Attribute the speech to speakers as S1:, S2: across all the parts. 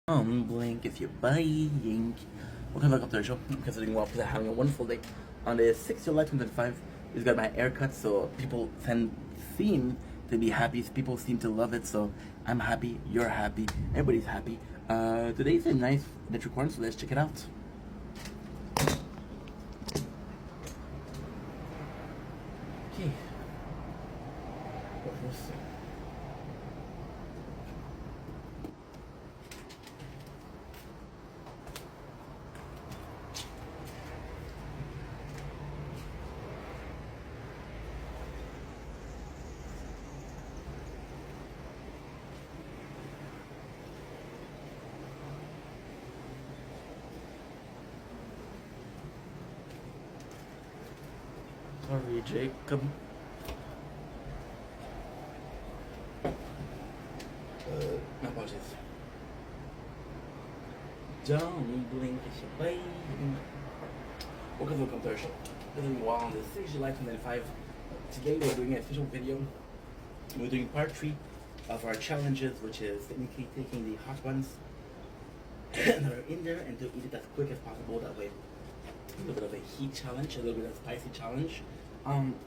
S1: Blink if you're buying. Welcome back up to the show. I'm considering well because I'm having a wonderful day. On the 6th of July 2025, we just got my haircut, so people seem to be happy. People seem to love it, so I'm happy, you're happy, everybody's happy. Today's a nice electric horn, so let's check it out. Okay. What was it? Sorry, Jacob. My apologies. Don't blink if you're buying. Welcome to our show. This is on the 6th of July 2025. Today we're doing an official video. We're doing part 3 of our challenges, which is technically taking the hot ones that are in there and to eat it as quick as possible. That way, a little bit of a heat challenge, a little bit of a spicy challenge.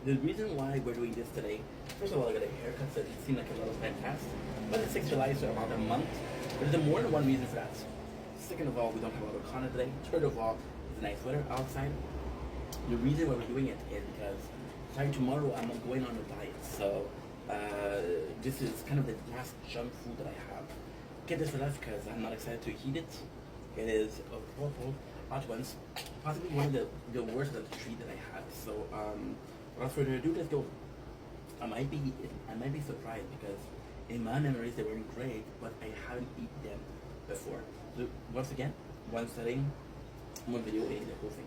S1: The reason why we're doing this today, first of all, I got a haircut, so it seemed like a lot of time passed. But it's 6th of July, so about a month. But there's more than one reason for that. Second of all, we don't have a lot of content today. Third of all, it's nice weather outside. The reason why we're doing it is because starting tomorrow I'm going on a diet, so this is kind of the last junk food that I have. Get this for life because I'm not excited to eat it. It is a awful hot ones, possibly one of the worst of the three that I had. So without further ado, let's go. I might be surprised because in my memories they weren't great, but I haven't eaten them before. So once again, one setting, one video, eating the whole thing.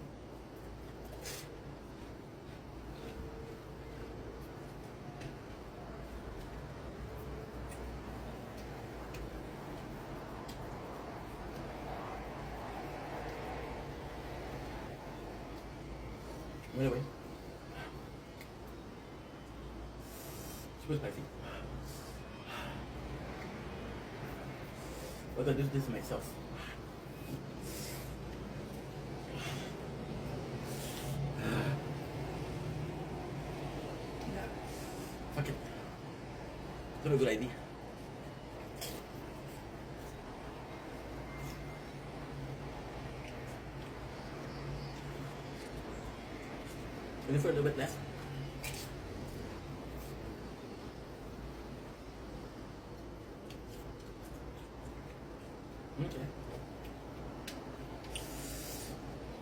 S1: Anyway, super spicy. But I do this myself. Yeah. Fuck it. It's not a good idea. Maybe for a little bit less. Okay.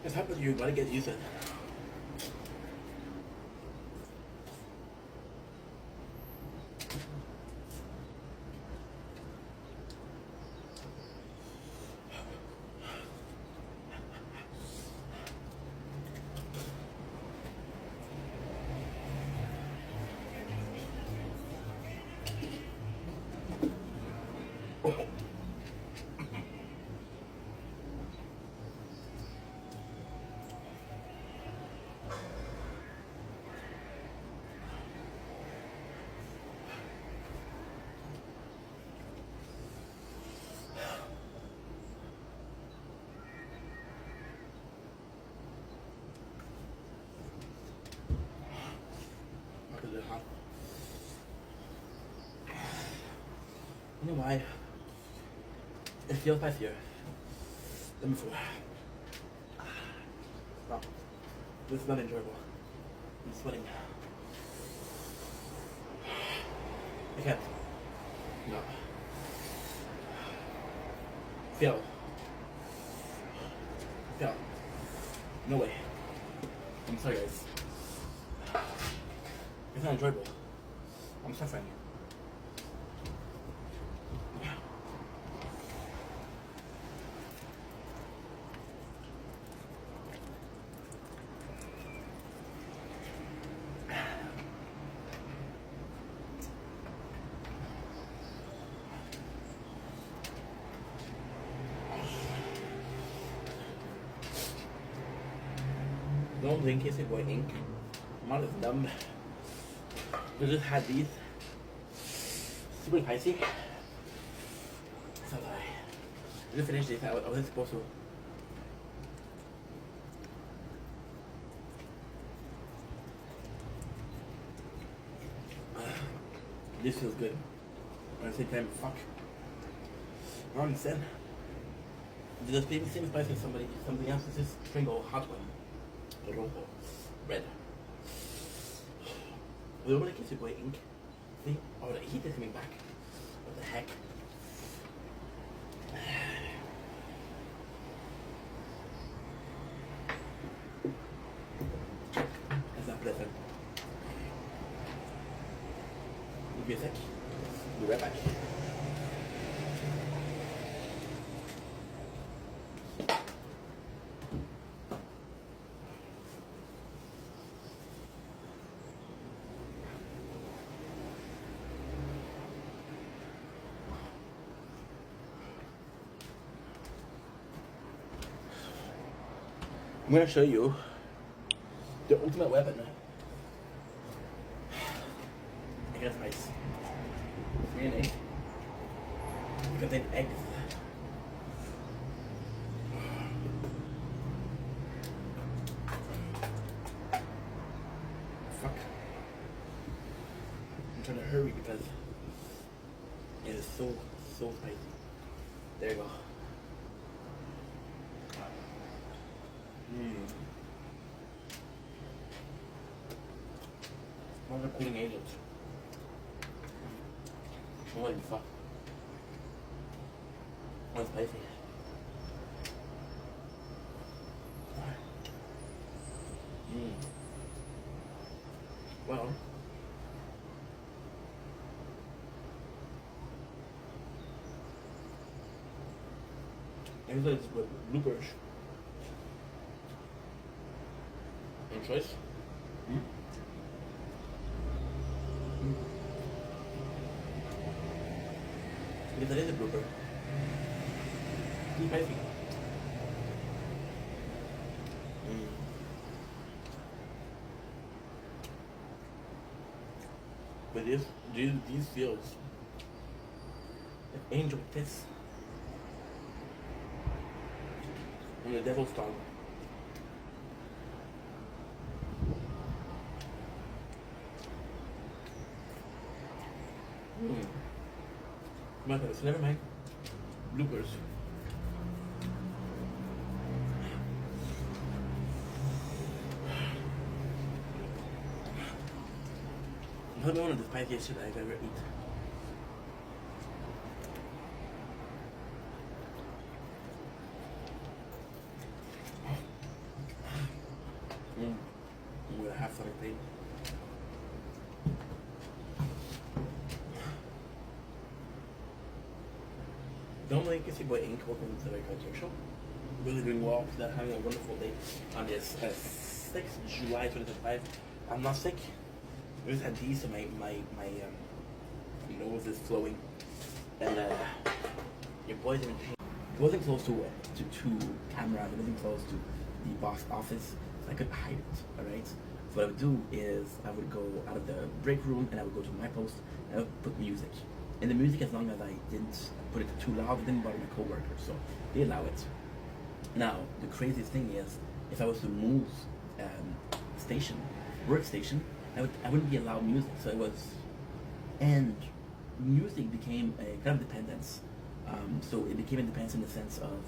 S1: It's happened, you gotta get used to it. You know why? It feels spicier than before. No, this is not enjoyable. I'm sweating. I can't. No. Fail. Fail. No way. I'm sorry, guys. It's not enjoyable. I'm suffering. Don't drink it, boy ink. I'm not as dumb. We just had these. Super spicy. So Just finished this. I wasn't supposed to. This feels good. At the same time, fuck. I don't understand. The same spice as something else. It's just Tringo hot one. Rojo. Red. Luego le quise go ink. See? Oh, the heat is coming back. What the heck? That's not pleasant. Give me a sec. Be right back. I'm gonna show you the ultimate weapon. I guess ice. 3 and 8. You contain eggs. Fuck. I'm trying to hurry because it is so spicy. There you go. What are cooling agents? Holy fuck. What's spicy? Well, maybe that's bloopers. Any choice? Because that is a blooper. Too spicy. But these feels like angel tits and the devil's tongue. So never mind. Bloopers. Probably one of the spiciest shit I've ever eaten. I'm gonna have something. Normally, Kissy Boy Inc. Welcome to the Culture Show. Really doing well. They're having a wonderful day on this 6th July 2025. I'm not sick. I just had these, so my nose is flowing, and your boy's in pain. It wasn't close to camera. It wasn't close to the box office, so I could hide it. All right. So what I would do is I would go out of the break room and I would go to my post and I would put music. And the music, as long as I didn't put it too loud, it didn't bother my coworkers, so they allow it. Now, the craziest thing is, if I was to move workstation, I wouldn't be allowed music. So it was, and music became a kind of dependence. So it became a dependence in the sense of,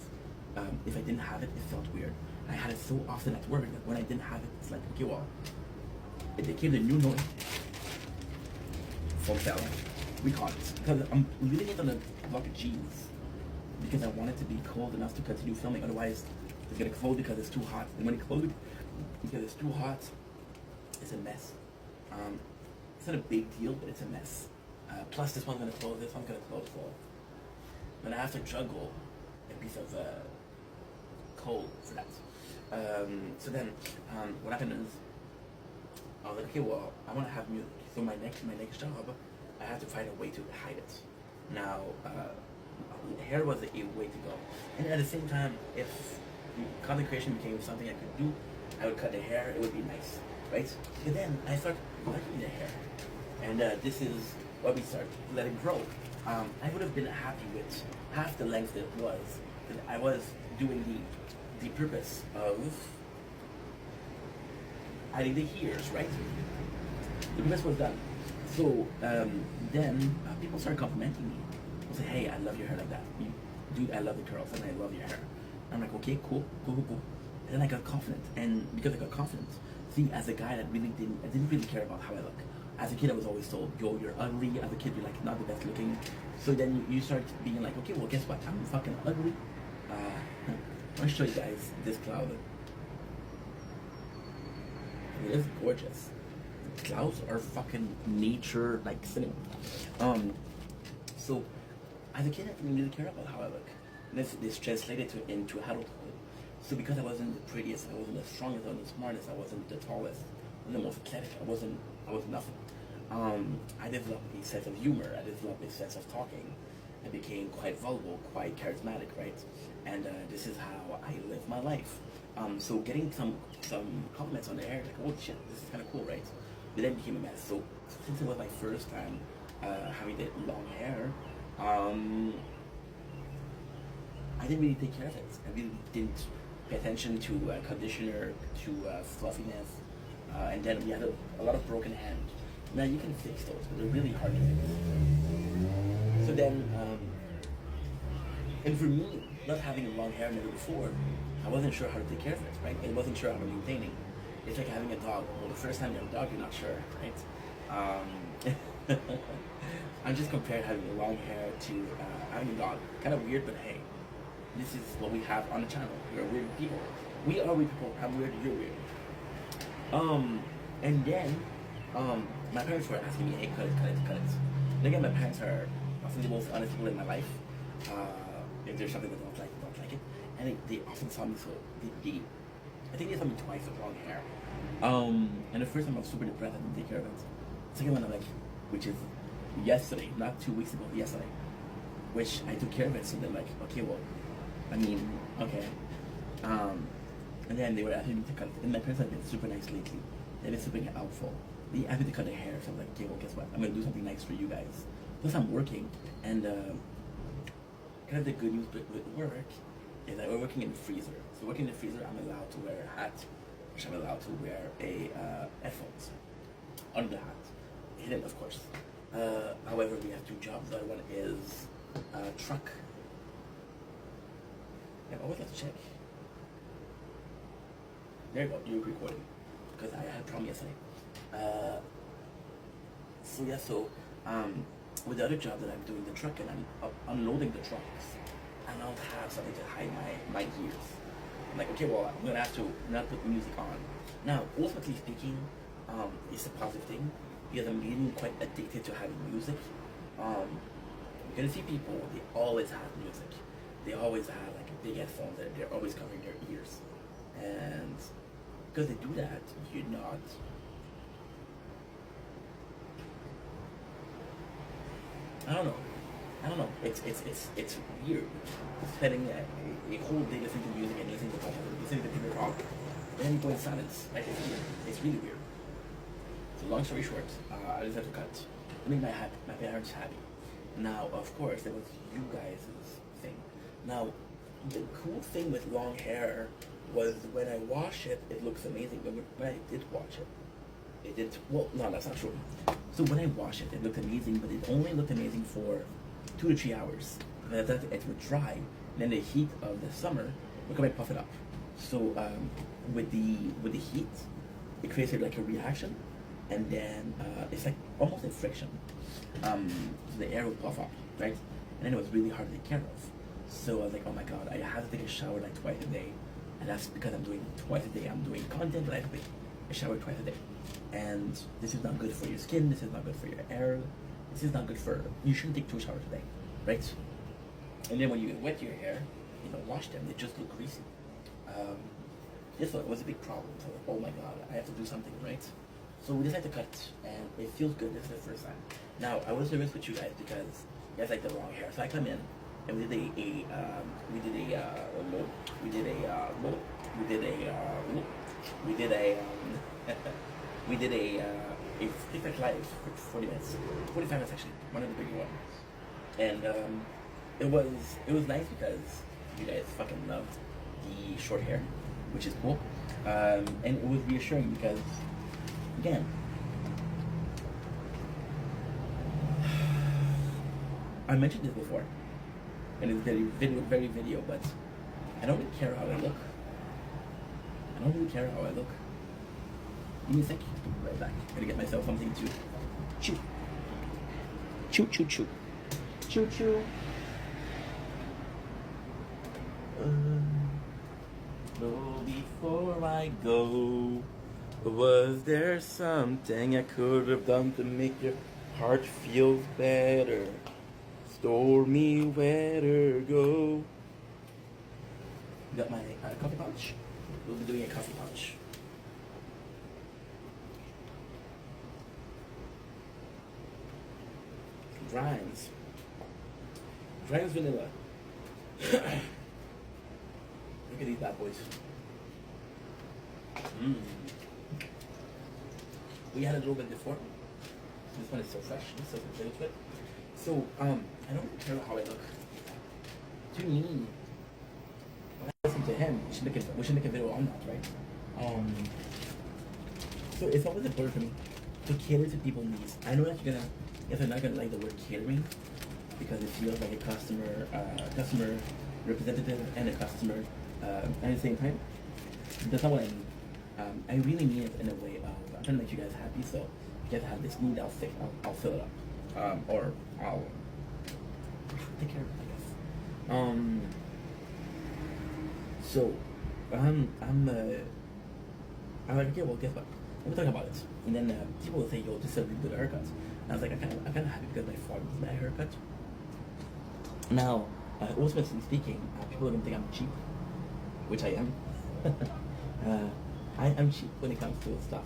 S1: if I didn't have it, it felt weird. I had it so often at work that when I didn't have it, it's like, okay, well, it became the new noise. Phone cell. We call it, because I'm leaving it on a block of cheese because I want it to be cold enough to continue filming. Otherwise, it's gonna close because it's too hot. And when it closes because it's too hot, it's a mess. It's not a big deal, but it's a mess. Plus, this one's gonna close. This one's gonna close. So, then I have to juggle a piece of coal for that. So then, what happened is, I was like, okay, well, I want to have music. So my next job, I had to find a way to hide it. Now, hair was a way to go. And at the same time, if content creation became something I could do, I would cut the hair, it would be nice, right? And then I started liking the hair. And this is what we started, let it grow. I would have been happy with half the length it was I was doing the purpose of adding the hairs, right? The purpose was done. So then people started complimenting me. They say, hey, I love your hair like that. Dude, I love the curls and I love your hair. I'm like, okay, cool. And then I got confident, and because I got confident, see, as a guy that I didn't really care about how I look. As a kid, I was always told, yo, you're ugly. As a kid, you're like not the best looking. So then you start being like, okay, well, guess what? I'm fucking ugly. I want to show you guys this cloud. It is gorgeous. The clouds are fucking nature, like cinema. So as a kid, I didn't really care about how I look. And this translated into adulthood. So because I wasn't the prettiest, I wasn't the strongest, I wasn't the smartest, I wasn't the tallest, I wasn't the most athletic, I wasn't nothing. I developed a sense of humor, I developed a sense of talking. I became quite vulnerable, quite charismatic, right? And this is how I live my life. So getting some compliments on the air, like, oh shit, this is kind of cool, right? But then became a mess. So since it was my first time having the long hair, I didn't really take care of it. I really didn't pay attention to conditioner, to fluffiness, and then we had a lot of broken hands. Now you can fix those, but they're really hard to fix. So then, and for me, not having long hair never before, I wasn't sure how to take care of it, right? I wasn't sure how to maintain it. It's like having a dog. Well, the first time you have a dog, you're not sure, right? I'm just comparing having long hair to having a dog. Kind of weird, but hey, this is what we have on the channel. We're weird people. We are weird people. I'm weird, you're weird. And then, my parents were asking me, hey, cut it. And again, my parents are often the most honest people in my life. If there's something that they don't like it. And they often saw me, so I think they saw me twice with long hair. And the first time I was super depressed, I didn't take care of it. The second one, I'm like, which is yesterday, not 2 weeks ago, yesterday, which I took care of it. So they're like, okay, well, I mean, okay. And then they were asking me to cut it. And my parents have been super nice lately. They've been super helpful. They asked me to cut their hair, so I'm like, okay, well, guess what? I'm gonna do something nice for you guys. Plus, I'm working, and kind of the good news with work is that we're working in the freezer. So working in the freezer, I'm allowed to wear a hat, which I'm allowed to wear a headphones under the hat, hidden, of course. However, we have two jobs. The other one is truck. Yeah, I always have to check. There you go, you're recording. Because I had a problem yesterday. With the other job that I'm doing the truck and I'm unloading the trucks, I don't have something to hide my ears. I'm like, okay, well, I'm gonna have to not put music on. Now, ultimately speaking, it's a positive thing because I'm getting quite addicted to having music. You're gonna see people, they always have music. They always have like a big headphone that they're always covering their ears. And because they do that, you're not. I don't know. It's weird. Spending a whole day listening to music and listening to people talk, and then you go in silence. Like it's weird. It's really weird. So long story short, I just had to cut. I made my parents happy. Now, of course, there was you guys' thing. Now, the cool thing with long hair was when I wash it, it looks amazing. But when I did wash it, it did. Well, no, that's not true. So when I wash it, it looked amazing, but it only looked amazing for 2 to 3 hours. And after that, it would dry. And then the heat of the summer would come and puff it up. So with the heat, it creates like a reaction, and then it's like almost a friction. So the air would puff up, right? And then it was really hard to take care of. So I was like, oh my god, I have to take a shower like twice a day. And that's because I'm doing twice a day. I'm doing content, but I have to take a shower twice a day. And this is not good for your skin, this is not good for your hair, this is not good for, you shouldn't take 2 showers a day, right? And then when you wet your hair, wash them, they just look greasy. This one was a big problem, so like, oh my god, I have to do something, right? So we decided to cut, and it feels good, this is the first time. Now, I was nervous with you guys because you guys like the long hair, so I come in, and we did a TikTok live for 40 minutes, 45 minutes actually, one of the bigger ones. And it was nice because you guys fucking loved the short hair, which is cool. And it was reassuring because, again, I mentioned this before, and it's very video, but I don't really care how I look. I don't really care how I look. Give me a sec. Right back. Gotta get myself something to chew. Chew, chew, chew. Chew, chew. Before I go, was there something I could have done to make your heart feel better? Stormy weather, go. Got my coffee punch. We'll be doing a coffee punch. Grimes vanilla. Look at these bad boys. We had a little bit before. This one is so fresh. It's so good to it. So, I don't really care how I look. To me, when I listen to him, we should make a video on that, right? So it's always important for me to cater to people's needs. I know that you're not gonna like the word catering because it feels like a customer representative and a customer at the same time. That's not what I mean. I really mean it in a way of I'm trying to make you guys happy. So if you guys have this need, I'll fill it up, or I'll take care of it, I guess. So I'm like, okay, well, guess what? Let me talk about it. And then people will say, yo, this is a really good haircut. And I was like, I'm kind of happy because my father was my haircut. Now, ultimately speaking, people are going to think I'm cheap, which I am. I'm cheap when it comes to stuff.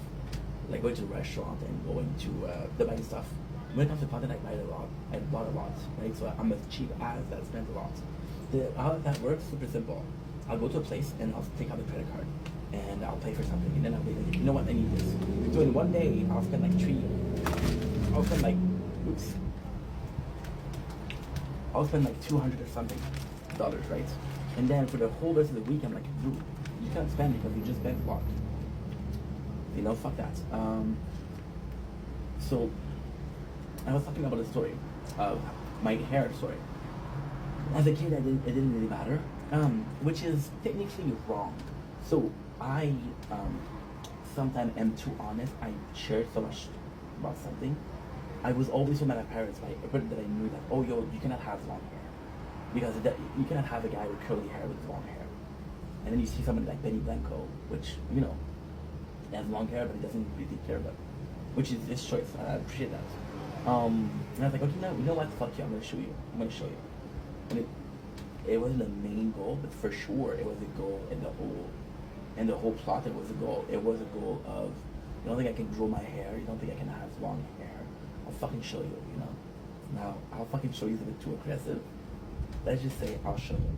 S1: Like going to a restaurant and going to buying stuff. When it comes to content, I buy a lot. I bought a lot, right? So I'm as cheap as that spends a lot. How that works, super simple. I'll go to a place and I'll take out the credit card and I'll pay for something and then I'll be like, you know what, I need this. So in one day, I'll spend like I'll spend like $200 or something, right? And then for the whole rest of the week, I'm like, dude, you can't spend because you just spent a lot. You know, fuck that. So I was talking about a story of my hair story. As a kid, it didn't really matter, which is technically wrong. So I sometimes am too honest. I shared so much about something. I was always told by my parents, right, that I knew that, oh, yo, you cannot have long hair. Because you cannot have a guy with curly hair with long hair. And then you see somebody like Benny Blanco, which, you know, has long hair, but he doesn't really take care of it. Which is his choice. I appreciate that. And I was like, okay, you know what? Fuck you. I'm going to show you. And it wasn't the main goal, but for sure it was a goal in the whole plot. It was a goal. It was a goal of, you don't think I can grow my hair? You don't think I can have long hair? I'll fucking show you, you know? Now, I'll fucking show you is a bit too aggressive. Let's just say I'll show you.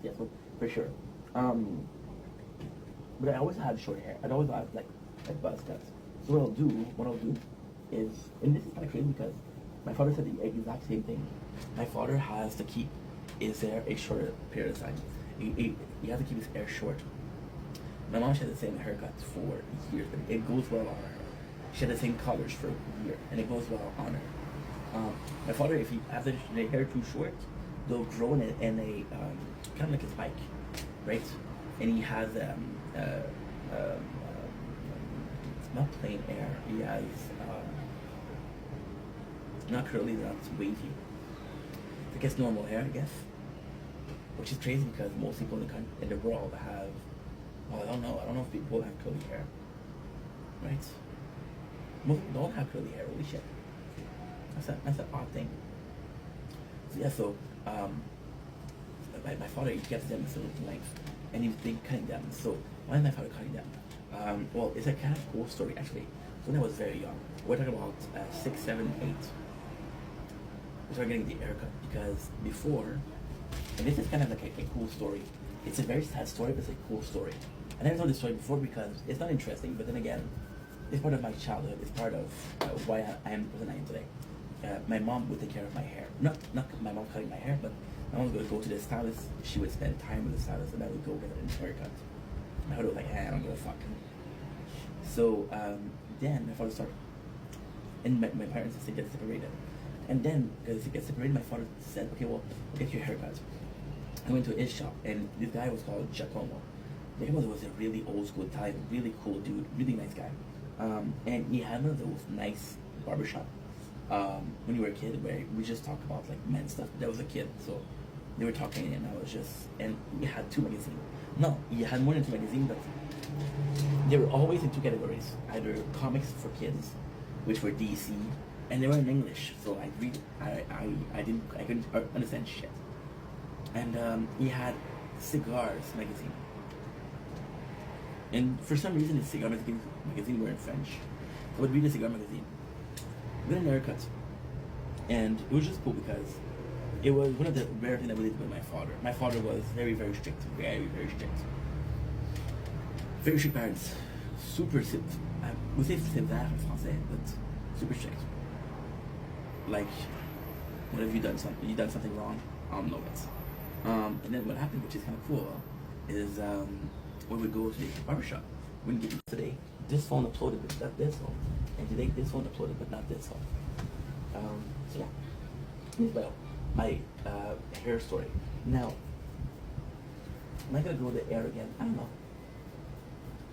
S1: Yeah, so for sure. But I always had short hair. I'd always have like buzz cuts. So what I'll do is, and this is kind of crazy because my father said the exact same thing. My father has to keep his hair a shorter period of time. He has to keep his hair short. My mom, she had the same haircut for years, but it goes well on her. She had the same colors for a year, and it goes well on her. My father, if he has the hair too short, they'll grow in a kind of like a spike, right? And he has not plain hair. He has not curly, not wavy. I guess normal hair, I guess. Which is crazy because most people in the world have. Well, I don't know if people have curly hair, right? Most people don't have curly hair. Holy shit. That's an odd thing. So yeah, so my father, he gets them a certain length, and he was big cutting them. So why is my father cutting them? Well, it's a kind of cool story actually. So when I was very young, we're talking about 6, 7, 8. We started getting the haircut because before, and this is kind of like a cool story. It's a very sad story, but it's a cool story. I never told this story before because it's not interesting, but then again, it's part of my childhood. It's part of why I am the person I am today. My mom would take care of my hair. Not my mom cutting my hair, but I was gonna go to the stylist. She would spend time with the stylist, and I would go get a haircut. My father was like, I don't give a fuck. So then my father started, and my parents said get separated. And then, because they get separated, my father said, okay, well, get your haircut. I went to his shop, and this guy was called Giacomo. Giacomo was a really old school type, really cool dude, really nice guy. And he had one of those nice barbershop when you were a kid where we just talk about like men stuff. That was a kid, so they were talking, and I was just, and he had 2 magazines. No, he had more than 2 magazines, but they were always in 2 categories: either comics for kids, which were DC, and they were in English, so I couldn't understand shit. And he had Cigars magazine, and for some reason the cigar magazine were in French. So I would read the cigar magazine, get an haircut, and it was just cool because it was one of the rare things I really did with my father. My father was very, very strict, very, very strict. Very strict parents, super strict. We say sévère in français, but super strict. Like, what have you done? You done something wrong? No it. And then what happened, which is kind of cool, is when we go to the barbershop, when we get today, this phone uploaded but not this phone, and today this phone uploaded but not this phone. So yeah, here's my hair story. Now, am I gonna grow the hair again?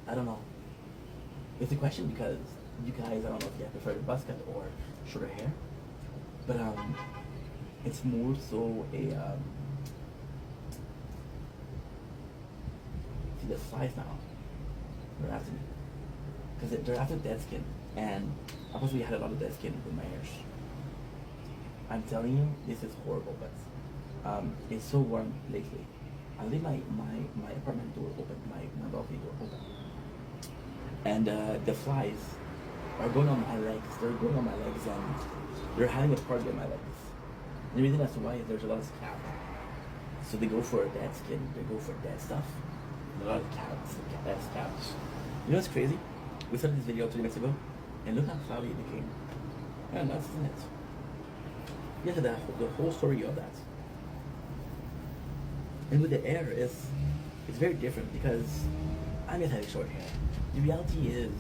S1: I don't know. It's a question because you guys, I don't know if you prefer the buzz cut or shorter hair, but it's more so a see the flies now. They're after me because they're after dead skin, and I possibly had a lot of dead skin with my hairs. I'm telling you, this is horrible, but it's so warm lately. I leave my apartment door open, my balcony door open, and the flies are going on my legs. They're going on my legs, and they're having a party on my legs. The reason as to why is there's a lot of scab. So they go for dead skin, they go for dead stuff. A lot of scabs. You know what's crazy? We started this video 2 minutes ago, and look how cloudy it became. Yeah, nuts, isn't it? Yes, the whole story of that. And with the hair, it's very different because I'm just having short hair. The reality is,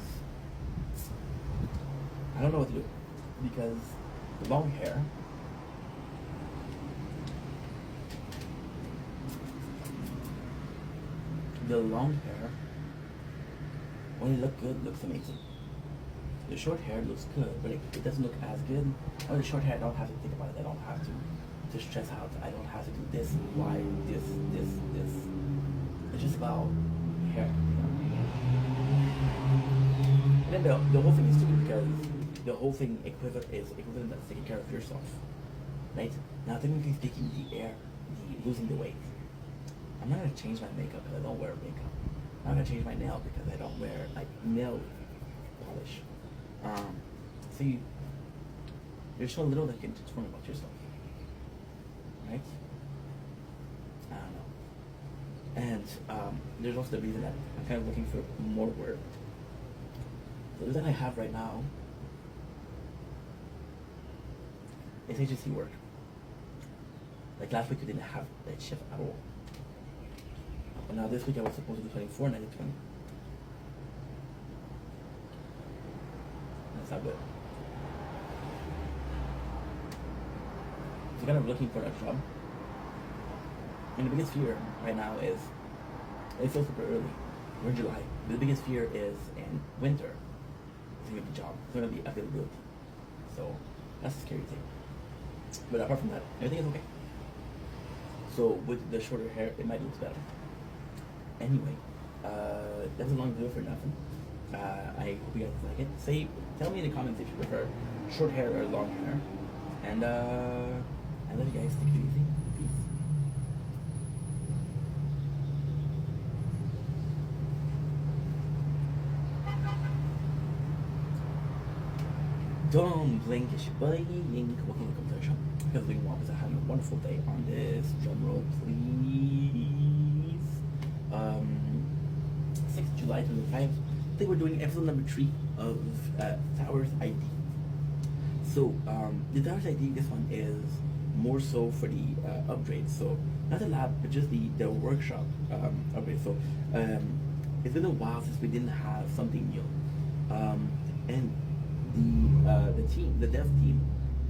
S1: I don't know what to do because the long hair, when it looks good, looks amazing. The short hair looks good, but it doesn't look as good. On the short hair, I don't have to think about it. I don't have to stress out. I don't have to do this, why, this. It's just about hair. And then the whole thing is stupid because the whole thing is equivalent to taking care of yourself, right? Now, technically speaking, losing the weight. I'm not gonna change my makeup because I don't wear makeup. I'm not gonna change my nail because I don't wear like nail polish. So you're so little that you can transform about yourself, right? I don't know. And there's also the reason that I'm kind of looking for more work. The reason I have right now is agency work. Like last week we didn't have that shift at all. And now this week I was supposed to do 24 and I did 20. That's not good. So kind of looking for a job. And the biggest fear right now is, it's still super early. We're in July. The biggest fear is in winter. It's gonna be a job. It's gonna be availability. So that's a scary thing. But apart from that, everything is okay. So with the shorter hair, it might look better. Anyway, that's a long video for nothing. I hope you guys like it. Tell me in the comments if you prefer short hair or long hair. And I love you guys. Take it easy. Peace. Don't blink, it's your buddy Link. Welcome to the competition. Because Link Wong is having a wonderful day on this. Drum roll, please. 6th July 2005. I think we're doing episode number 3 of Towers ID. So the Towers ID, this one is more so for the upgrades. So not the lab, but just the workshop upgrade. So it's been a while since we didn't have something new, and the team, the dev team,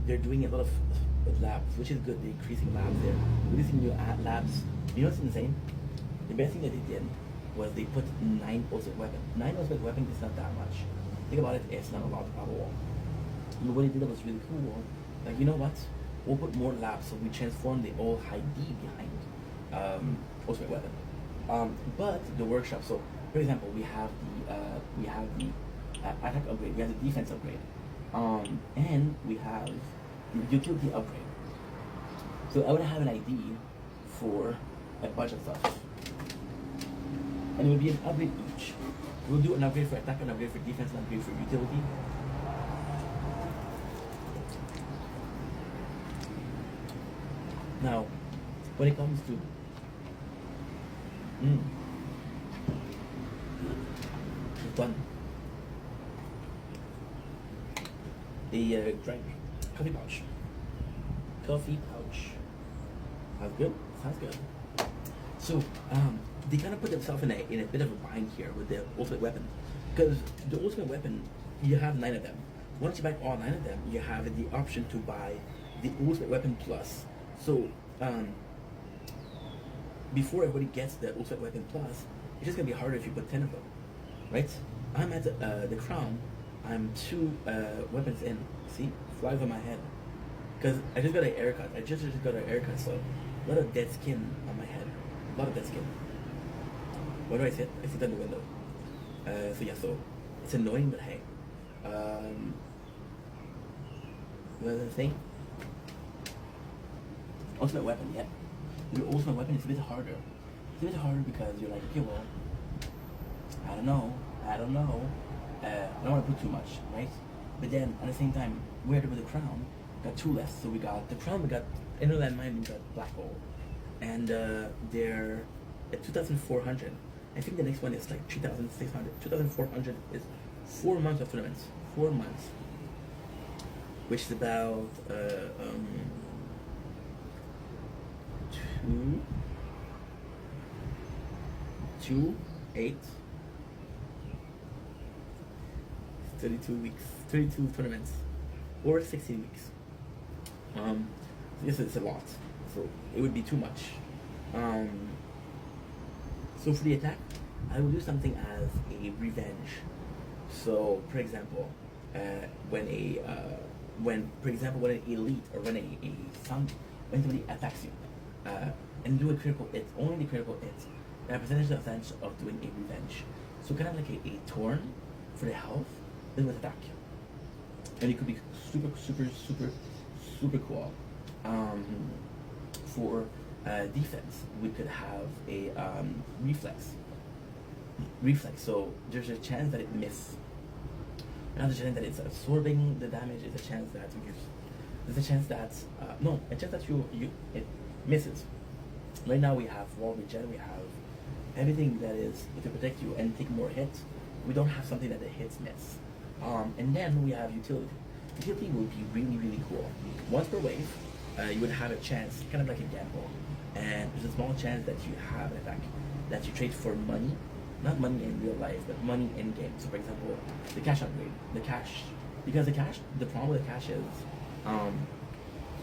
S1: they're doing a lot of labs, which is good. They're increasing labs. They're releasing new labs. You know what's insane? The best thing that they did was they put 9 ultimate weapon. 9 ultimate weapon is not that much. Think about it, it's not a lot at all. And what they did that was really cool. Like, you know what? We'll put more labs, so we transform the old high D behind ultimate weapon. But the workshop. So, for example, we have the attack upgrade. We have the defense upgrade, and we have the utility upgrade. So I would have an ID for a bunch of stuff, and it would be an upgrade each. We'll do an upgrade for attack, an upgrade for defense, an upgrade for utility. Now, when it comes to done the drink coffee pouch. Coffee pouch. Sounds good. Sounds good. So they kind of put themselves in a bit of a bind here with the ultimate weapon, because the ultimate weapon, you have 9 of them. Once you buy all 9 of them, you have the option to buy the ultimate weapon plus. So before everybody gets the ultimate weapon plus, it's just gonna be harder if you put 10 of them, right? I'm at the crown. I'm 2 weapons in. See, flies on my head, because I just got a haircut. I just got a haircut, so a lot of dead skin on my head. A lot of dead skin. Where do I sit? I sit on the window. So yeah, so it's annoying, but hey. What was I saying? Ultimate weapon, yeah. The ultimate weapon is a bit harder. It's a bit harder because you're like, okay, well, I don't know. I don't want to put too much, right? But then at the same time, we're with the crown. Got 2 left. So we got the crown, we got Innerland Mine, we got Black Hole, and they're at 2,400. I think the next one is like 3,600. 2,400 is 4 months of tournaments. 4 months, which is about 8, 32 weeks, 32 tournaments, or 16 weeks. Yes, it's a lot, so it would be too much. So for the attack, I will do something as a revenge. So, for example, when an elite or when somebody attacks you, and do a critical hit, only the critical hit, a percentage of chance of doing a revenge. So kind of like a torn for the health, then with attack. And it could be super cool. For defense, we could have a reflex. So there's a chance that it misses. Another chance that it's absorbing the damage is a chance that there's a chance that a chance that it misses. Right now we have wall regen, we have everything that is to protect you and take more hits. We don't have something that the hits miss. And then we have utility. Utility would be really cool. Once per wave, you would have a chance, kind of like a gamble, and there's a small chance that you have an attack that you trade for money, not money in real life, but money in game. So for example, the cash upgrade, because the problem with the cash is, so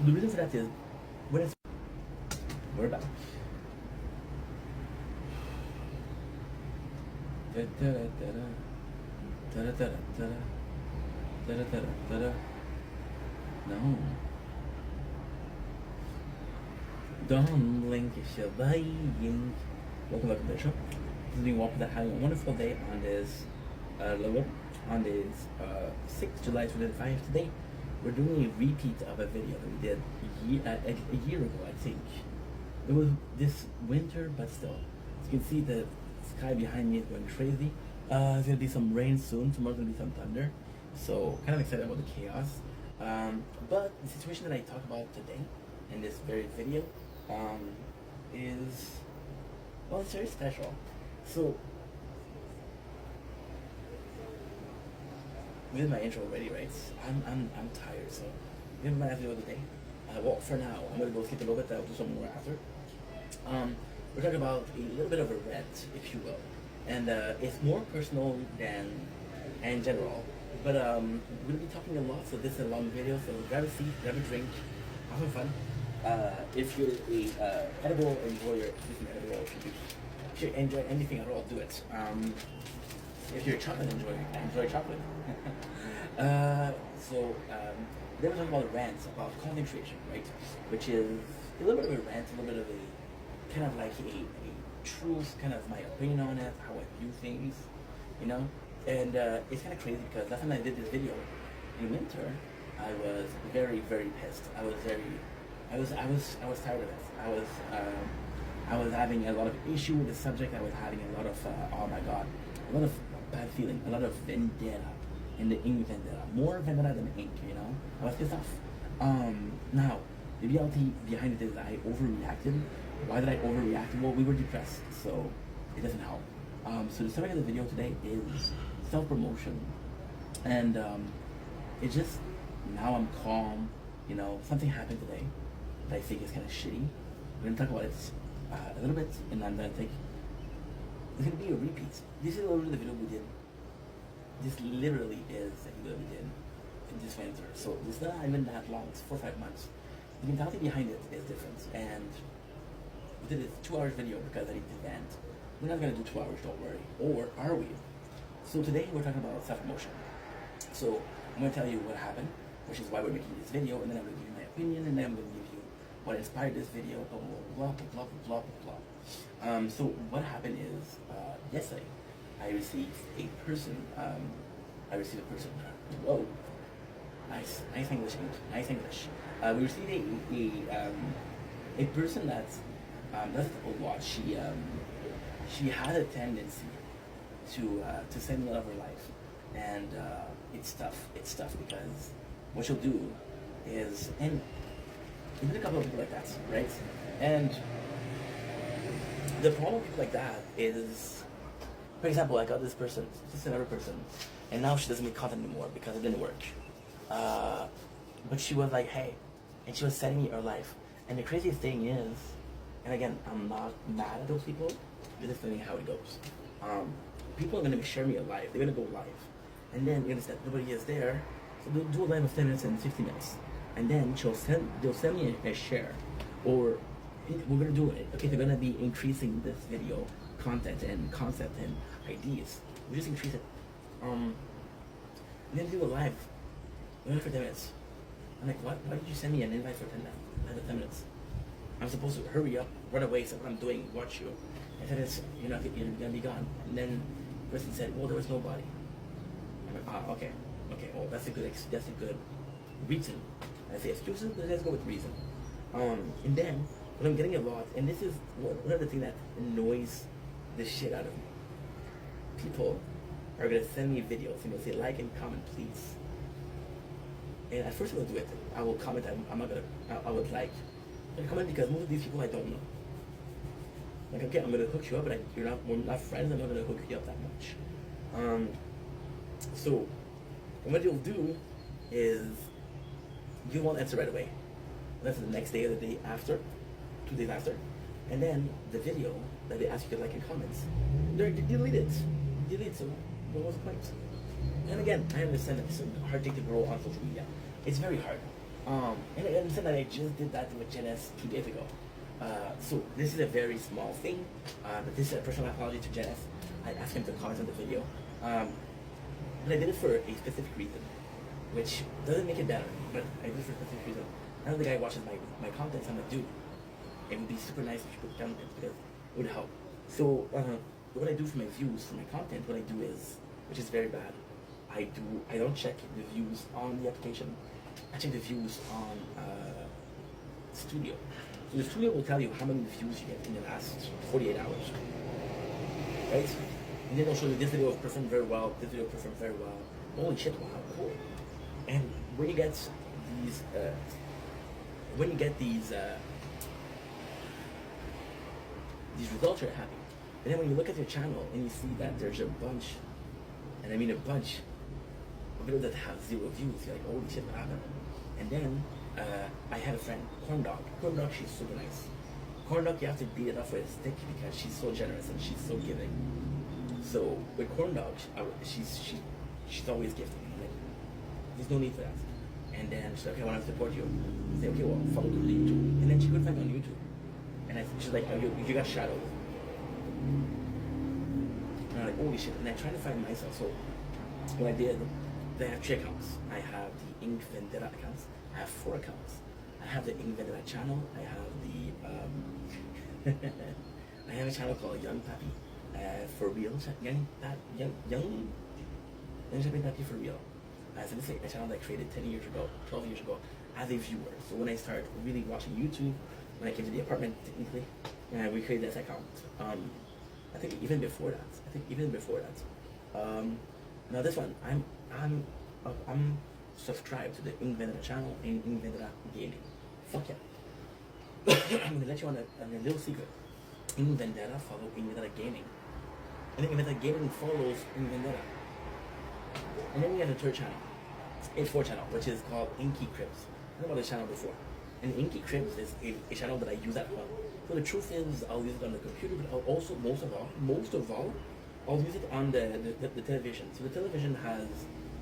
S1: the reason for that is, we're back. No. Don't blink, Shabaying. Welcome back to the show. This is being walked that having a wonderful day on this on this 6th July 2005. Today we're doing a repeat of a video that we did a year ago, I think. It was this winter, but still. As you can see, the sky behind me is going crazy. There's gonna be some rain soon. Tomorrow's gonna be some thunder. So kind of excited about the chaos. But the situation that I talk about today in this very video is, well, it's very special. So we did my intro already, right? I'm tired, so we have my last video of the day. well, for now, I'm gonna go sleep a little bit. I'll do some more after. We're talking about a little bit of a rant, if you will, and it's more personal than and general. But we're gonna be talking a lot, so this is a long video. So grab a seat, grab a drink, have some fun. If you're a edible enjoyer, if you enjoy anything at all, do it. If you're a chocolate enjoyer, enjoy chocolate. Then we're talking about rants about content creation, right? Which is a little bit of a rant, a little bit of a kind of like a truth, kind of my opinion on it, how I view things, you know. And it's kind of crazy because last time I did this video in winter, I was very pissed. I was tired of it. I was having a lot of issue with the subject. I was having a lot of oh my god, a lot of bad feeling, a lot of vendetta in the ink vendetta, more vendetta than ink. You know, I was pissed off. Now the reality behind it is I overreacted. Why did I overreact? Well, we were depressed, so it doesn't help. So the subject of the video today is self-promotion, and it just, now I'm calm. You know, something happened today that I think is kind of shitty. We're gonna talk about it a little bit, and I'm gonna take. It's gonna be a repeat. This is a little bit of the video we did. This literally is the video we did in this winter. So it's not even that long. It's 4 or 5 months. The mentality behind it is different, and we did a 2 hours video because I need to vent. We're not gonna do 2 hours, don't worry. Or are we? So today we're talking about self-promotion. So I'm gonna tell you what happened, which is why we're making this video, and then I'm gonna give you my opinion, and then I'm gonna give you what inspired this video, blah blah blah blah blah blah blah. So what happened is yesterday I received a person. Whoa, nice English, nice English. We received a person that does a lot. She had a tendency to send me all of her life, and it's tough. It's tough because what she'll do is, and you meet a couple of people like that, right? And the problem with people like that is, for example, I got this person, just another person, and now she doesn't make content anymore because it didn't work. But she was like, hey, and she was sending me her life. And the craziest thing is, and again, I'm not mad at those people. This is funny how it goes. People are gonna share me a live. They're gonna go live, and then you're gonna say nobody is there, so they'll do a live of 10 minutes and 50 minutes, and then they'll send me a share, or we're gonna do it. Okay, they're gonna be increasing this video content and concept and ideas. We just increase it. And then do a live for 10 minutes. I'm like, what? Why did you send me an invite for 10 minutes? I'm supposed to hurry up, run away, say what I'm doing, watch you. I said, you're gonna be gone. And then the person said, well, there was nobody. I'm like, okay, well, that's a good reason. I say excuses, but let's go with reason. And then, what I'm getting a lot, and this is one of the things that annoys the shit out of me. People are gonna send me videos and they'll say, like and comment, please. And at first I will do it. I will comment, I'm not gonna, I would like. I comment because most of these people I don't know. Like, okay, I'm gonna hook you up, but we're not friends. I'm not gonna hook you up that much. So what you'll do is you won't answer right away. That's the next day or the day after, 2 days after, and then the video that they ask you to like and comments, they're deleted. So what was the point? And again, I understand that it's a hard thing to grow on social media. It's very hard. And I understand that I just did that with Janice 2 days ago. So this is a very small thing, but this is a personal apology to Janice. I asked him to comment on the video. But I did it for a specific reason, which doesn't make it better, but I did it for a specific reason. Now the guy watches my content, so I'm like, dude, it would be super nice if you put comments because it would help. So what I do for my views, for my content, what I do is, which is very bad, I don't check the views on the application. I check the views on Studio. So the Studio will tell you how many views you get in the last 48 hours, right? And then it'll show you this video performed very well, this video performed very well. Holy shit, wow, cool. And when you get these results, you're happy. And then when you look at your channel and you see that there's a bunch, and I mean a bunch, of videos that have 0 views, you're like, holy shit, what happened? And then I had a friend, Corn Dog. Corn Dog, she's super nice. Corn Dog, you have to beat it up with a stick because she's so generous and she's so giving. So with Corn Dog, she's always gifting. Like, there's no need for that. And then she's like, okay, I want to support you. I say, okay, well, follow the YouTube. And then she could find me on YouTube. And she's like, oh, you got shadows. And I'm like, holy shit. And I tried to find myself. So what I did, I have 3 accounts. I have the Ink Vendetta accounts. I have 4 accounts. I have the Ink Vendetta channel. I have the I have a channel called Young Papi. For real, young Papi for real. So this is a channel that I created 10 years ago, 12 years ago, as a viewer. So when I started really watching YouTube, when I came to the apartment, technically, we created this account. I think even before that. Now this one, I'm subscribed to the Ink Vendetta channel and Ink Vendetta Gaming. Fuck yeah. I'm gonna let you on a little secret. Ink Vendetta follow Ink Vendetta Gaming. I think Ink Vendetta Gaming follows Ink Vendetta. And then we have a 3rd channel, a 4th channel, which is called Inky Cribs. I know about this channel before. And Inky Cribs is a channel that I use at home. So the truth is, I'll use it on the computer, but I'll also, most of all, I'll use it on the television. So the television has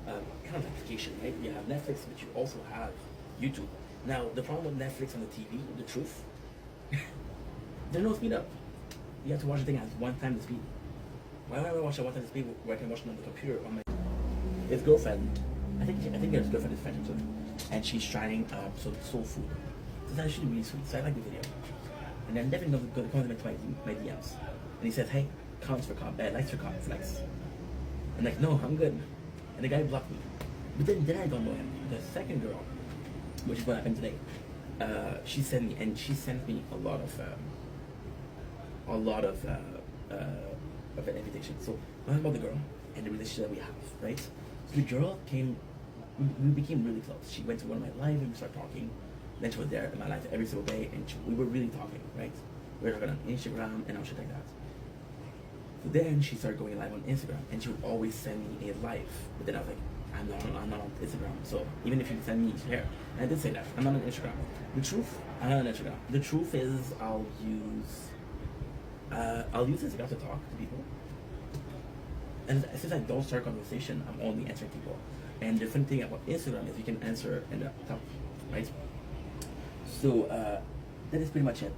S1: kind of application, right? You have Netflix, but you also have YouTube. Now, the problem with Netflix on the TV, the truth, there's no speed up. You have to watch the thing at 1 time the speed. Why would I watch at 1 time the speed where I can watch it on the computer on my... His girlfriend, I think his girlfriend is French too, and she's trying soul food. So it's actually really sweet. So I like the video. And then Devin comes into my DMs, and he says, "Hey, likes for likes." I'm like, "No, I'm good." And the guy blocked me. But then I don't know him. The second girl, which is what happened today, she sent me a lot of an invitation. So learn about the girl and the relationship that we have, right? So the girl we became really close. She went to one of my lives and we started talking. Then she was there in my life every single day, and we were really talking, right? We were talking on Instagram and all shit like that. So then she started going live on Instagram, and she would always send me a live. But then I was like, I'm not on Instagram. So even if you send me here, and I did say that I'm not on Instagram. I'm not on Instagram. The truth is, I'll use Instagram to talk to people. And since I don't start conversation, I'm only answering people. And the fun thing about Instagram is you can answer in the top, right? So that is pretty much it.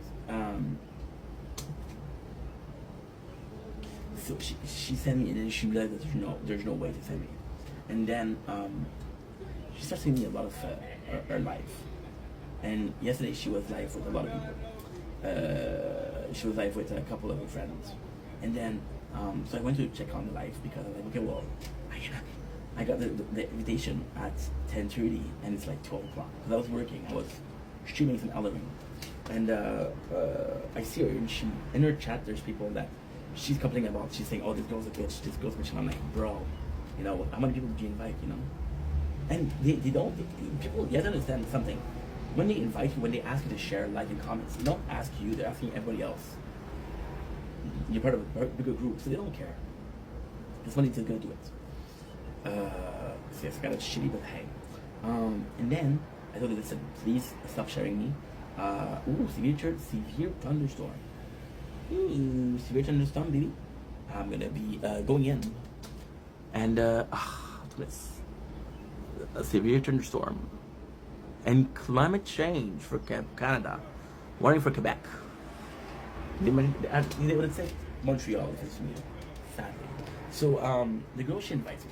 S1: So she sent me, and then she realized that there's no way to send me. And then she started sending me a lot of her live. And yesterday she was live with a lot of people. She was live with a couple of her friends. And then so I went to check on the live because I was like, okay, well, I got the invitation at 10:30 and it's like 12 o'clock. Because I was working, I was streaming some Elden Ring. And I see her, and in her chat there's people that she's complaining about. She's saying, oh, this girl's a bitch, this girl's a bitch. And I'm like, bro, how many people did you invite, And people, you have to understand something. When they invite you, when they ask you to share, like, and comments, they don't ask you, they're asking everybody else. You're part of a bigger group, so they don't care. It's money to go do it. So yes, I got a shitty, but hey. And then I told her, listen, please stop sharing me. Severe thunderstorm. Severe thunderstorm, baby. I'm gonna be going in. And this a severe thunderstorm and climate change for Canada. Warning for Quebec. They would say Montreal, if it's me, sadly. So the girl, she invites me,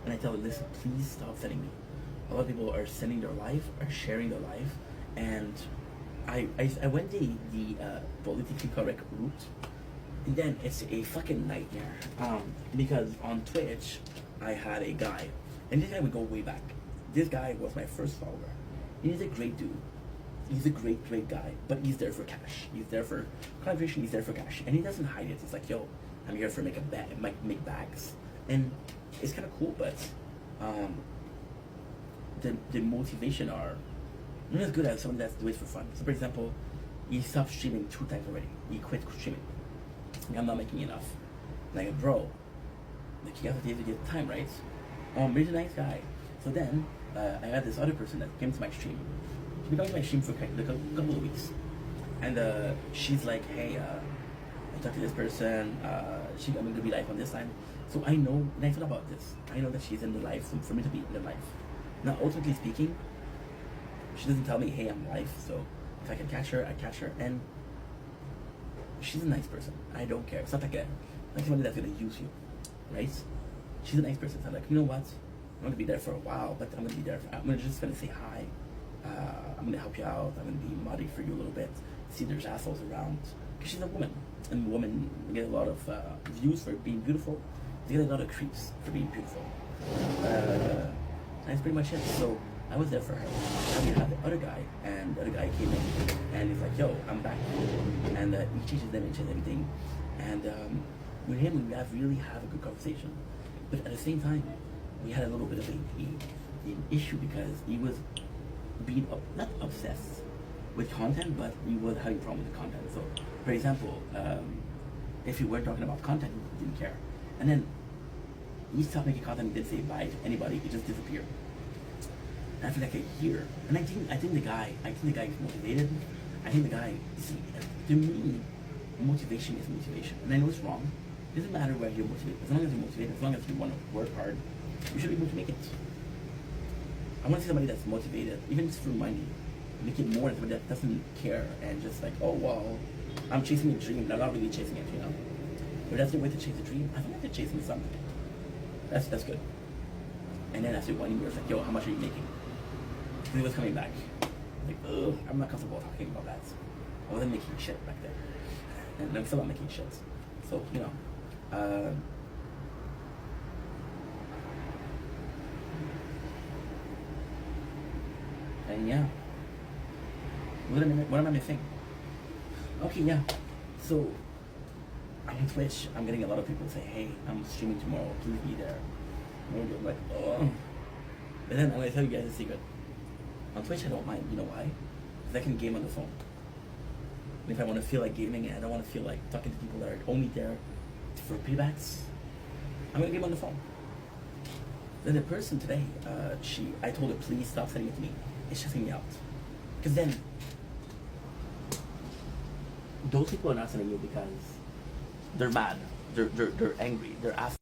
S1: and I tell her, listen, please stop sending me. A lot of people are sending their life, are sharing their life, and I went the politically correct route, and then it's a fucking nightmare. Because on Twitch, I had a guy, and this guy would go way back. This guy was my first follower. He's a great dude. He's a great guy, but he's there for cash. He's there for collaboration. He's there for cash, and he doesn't hide it. It's like, yo, I'm here for make bags, and it's kind of cool. But the motivation are not as good as someone that's doing it for fun. So, for example, he stopped streaming 2 times already. He quit streaming. I'm not making enough. Like, bro, like, you have to get time, right? But he's a nice guy. So then I had this other person that came to my stream. She's been coming to my stream for like a couple of weeks, and she's like, hey, I talked to this person. I'm going to be live on this time. So I know, and I thought about this. I know that she's in the life for me to be in the life. Now, ultimately speaking, she doesn't tell me, hey, I'm live. So if I can catch her, I catch her, and she's a nice person. I don't care. It's not like somebody that's gonna use you, right? She's a nice person. So I'm like, you know what? I'm gonna be there for a while, but I'm gonna be there. I'm just gonna say hi. I'm gonna help you out. I'm gonna be muddy for you a little bit. See if there's assholes around. Because she's a woman, and women get a lot of views for being beautiful. They get a lot of creeps for being beautiful. That's pretty much it. So I was there for her. And we had the other guy, and the other guy came in, and he's like, yo, I'm back. And he changes the image and everything. And with him, we really have a good conversation. But at the same time, we had a little bit of an issue because he was being not obsessed with content, but he was having a problem with the content. So, for example, if you were talking about content, he didn't care. And then he stopped making content, he didn't say bye to anybody, he just disappeared. After like a year, and I think the guy is motivated. I think the guy, see, to me, motivation is motivation, and I know it's wrong. It doesn't matter where you're motivated. As long as you're motivated, as long as you want to work hard, you should be able to make it. I want to see somebody that's motivated, even just through money, make it more than somebody that doesn't care and just like, oh well, I'm chasing a dream, but I'm not really chasing it, you know. But that's the way to chase a dream. I think they're chasing something. That's good. And then after 1 year, it's like, yo, how much are you making? He was coming back. Like, ugh, I'm not comfortable talking about that. I wasn't making shit back then. And I'm still not making shit. So, you know. And yeah. What am I missing? Okay, yeah. So, I'm on Twitch. I'm getting a lot of people say, hey, I'm streaming tomorrow. Please be there. And I'm like, oh. But then I'm going to tell you guys a secret. On Twitch, I don't mind. You know why? Because I can game on the phone. And if I want to feel like gaming and I don't want to feel like talking to people that are only there for paybacks, I'm going to game on the phone. Then the person today, I told her, please stop sending it to me. It's stressing me out. Because then, those people are not sending you because they're mad. They're angry. They're asking.